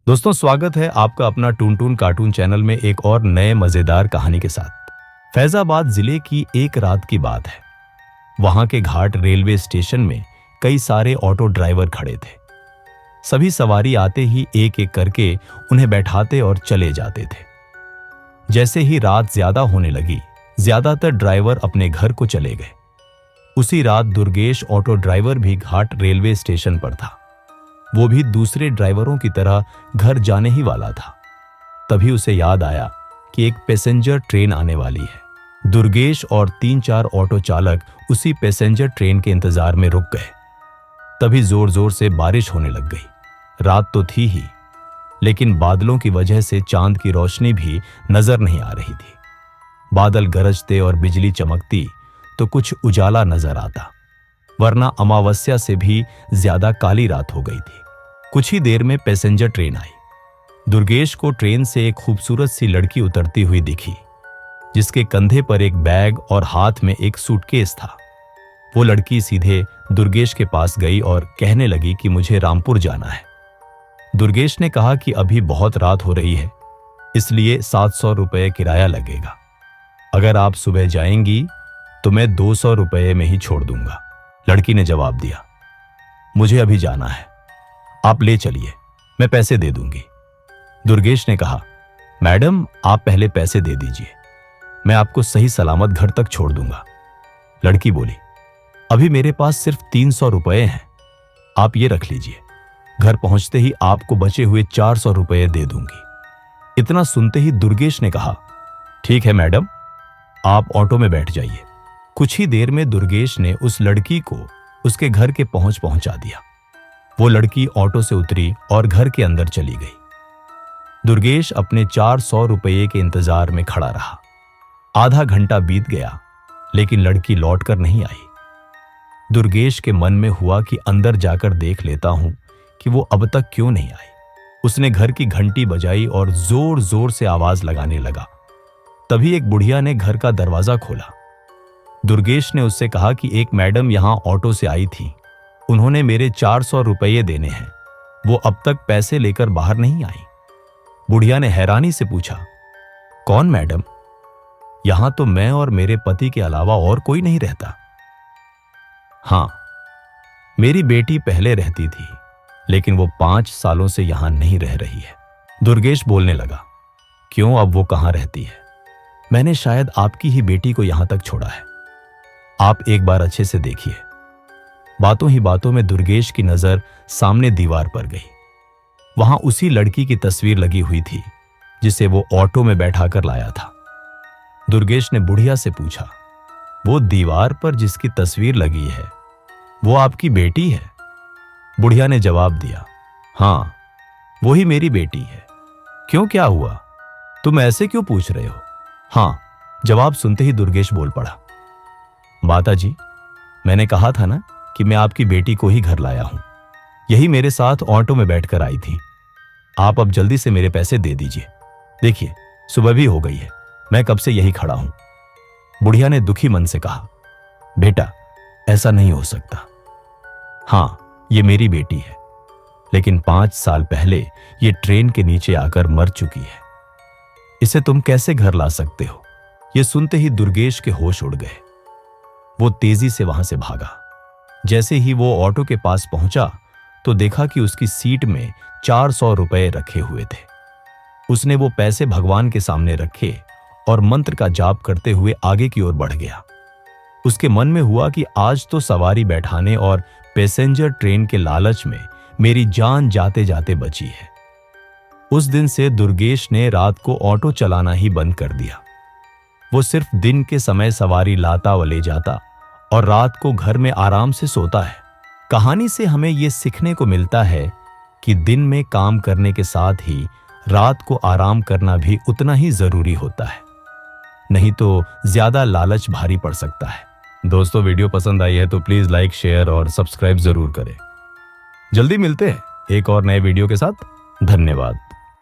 दोस्तों, स्वागत है आपका अपना टून टून कार्टून चैनल में एक और नए मजेदार कहानी के साथ। फैजाबाद जिले की एक रात की बात है। वहां के घाट रेलवे स्टेशन में कई सारे ऑटो ड्राइवर खड़े थे। सभी सवारी आते ही एक एक करके उन्हें बैठाते और चले जाते थे। जैसे ही रात ज्यादा होने लगी, ज्यादातर ड्राइवर अपने घर को चले गए। उसी रात दुर्गेश ऑटो ड्राइवर भी घाट रेलवे स्टेशन पर था। वो भी दूसरे ड्राइवरों की तरह घर जाने ही वाला था। तभी उसे याद आया कि एक पैसेंजर ट्रेन आने वाली है। दुर्गेश और 3-4 ऑटो चालक उसी पैसेंजर ट्रेन के इंतजार में रुक गए। तभी जोर जोर से बारिश होने लग गई। रात तो थी ही, लेकिन बादलों की वजह से चांद की रोशनी भी नजर नहीं आ रही थी। बादल गरजते और बिजली चमकती तो कुछ उजाला नजर आता, वरना अमावस्या से भी ज्यादा काली रात हो गई थी। कुछ ही देर में पैसेंजर ट्रेन आई। दुर्गेश को ट्रेन से एक खूबसूरत सी लड़की उतरती हुई दिखी, जिसके कंधे पर एक बैग और हाथ में एक सूटकेस था। वो लड़की सीधे दुर्गेश के पास गई और कहने लगी कि मुझे रामपुर जाना है। दुर्गेश ने कहा कि अभी बहुत रात हो रही है, इसलिए 700 रुपये किराया लगेगा। अगर आप सुबह जाएंगी तो मैं 200 रुपये में ही छोड़ दूंगा। लड़की ने जवाब दिया, मुझे अभी जाना है, आप ले चलिए, मैं पैसे दे दूंगी। दुर्गेश ने कहा, मैडम आप पहले पैसे दे दीजिए, मैं आपको सही सलामत घर तक छोड़ दूंगा। लड़की बोली, अभी मेरे पास सिर्फ 300 रुपये हैं, आप ये रख लीजिए, घर पहुंचते ही आपको बचे हुए 400 रुपये दे दूंगी। इतना सुनते ही दुर्गेश ने कहा, ठीक है मैडम, आप ऑटो में बैठ जाइए। कुछ ही देर में दुर्गेश ने उस लड़की को उसके घर के पहुंचा दिया। वो लड़की ऑटो से उतरी और घर के अंदर चली गई। दुर्गेश अपने 400 रुपये के इंतजार में खड़ा रहा। आधा घंटा बीत गया, लेकिन लड़की लौटकर नहीं आई। दुर्गेश के मन में हुआ कि अंदर जाकर देख लेता हूं कि वो अब तक क्यों नहीं आई। उसने घर की घंटी बजाई और जोर जोर से आवाज लगाने लगा। तभी एक बुढ़िया ने घर का दरवाजा खोला। दुर्गेश ने उससे कहा कि एक मैडम यहां ऑटो से आई थी, उन्होंने मेरे 400 रुपये देने हैं, वो अब तक पैसे लेकर बाहर नहीं आई। बुढ़िया ने हैरानी से पूछा, कौन मैडम? यहां तो मैं और मेरे पति के अलावा और कोई नहीं रहता। हां, मेरी बेटी पहले रहती थी, लेकिन वो 5 सालों से यहां नहीं रह रही है। दुर्गेश बोलने लगा, क्यों, अब वो कहां रहती है? मैंने शायद आपकी ही बेटी को यहां तक छोड़ा है, आप एक बार अच्छे से देखिए। बातों ही बातों में दुर्गेश की नजर सामने दीवार पर गई। वहां उसी लड़की की तस्वीर लगी हुई थी जिसे वो ऑटो में बैठाकर लाया था। दुर्गेश ने बुढ़िया से पूछा, वो दीवार पर जिसकी तस्वीर लगी है वो आपकी बेटी है? बुढ़िया ने जवाब दिया, हां, वो ही मेरी बेटी है। क्यों, क्या हुआ? तुम ऐसे क्यों पूछ रहे हो? हां, जवाब सुनते ही दुर्गेश बोल पड़ा, माता जी, मैंने कहा था ना कि मैं आपकी बेटी को ही घर लाया हूं। यही मेरे साथ ऑटो में बैठकर आई थी। आप अब जल्दी से मेरे पैसे दे दीजिए। देखिए, सुबह भी हो गई है, मैं कब से यही खड़ा हूं। बुढ़िया ने दुखी मन से कहा, बेटा, ऐसा नहीं हो सकता। हां, ये मेरी बेटी है, लेकिन 5 साल पहले ये ट्रेन के नीचे आकर मर चुकी है। इसे तुम कैसे घर ला सकते हो? ये सुनते ही दुर्गेश के होश उड़ गए। वो तेजी से वहां से भागा। जैसे ही वो ऑटो के पास पहुंचा तो देखा कि उसकी सीट में 400 रुपये रखे हुए थे। उसने वो पैसे भगवान के सामने रखे और मंत्र का जाप करते हुए आगे की ओर बढ़ गया। उसके मन में हुआ कि आज तो सवारी बैठाने और पैसेंजर ट्रेन के लालच में मेरी जान जाते जाते बची है। उस दिन से दुर्गेश ने रात को ऑटो चलाना ही बंद कर दिया। वो सिर्फ दिन के समय सवारी लाता व ले जाता और रात को घर में आराम से सोता है। कहानी से हमें ये सीखने को मिलता है कि दिन में काम करने के साथ ही रात को आराम करना भी उतना ही जरूरी होता है, नहीं तो ज्यादा लालच भारी पड़ सकता है। दोस्तों, वीडियो पसंद आई है तो प्लीज लाइक, शेयर और सब्सक्राइब जरूर करें। जल्दी मिलते हैं एक और नए वीडियो के साथ। धन्यवाद।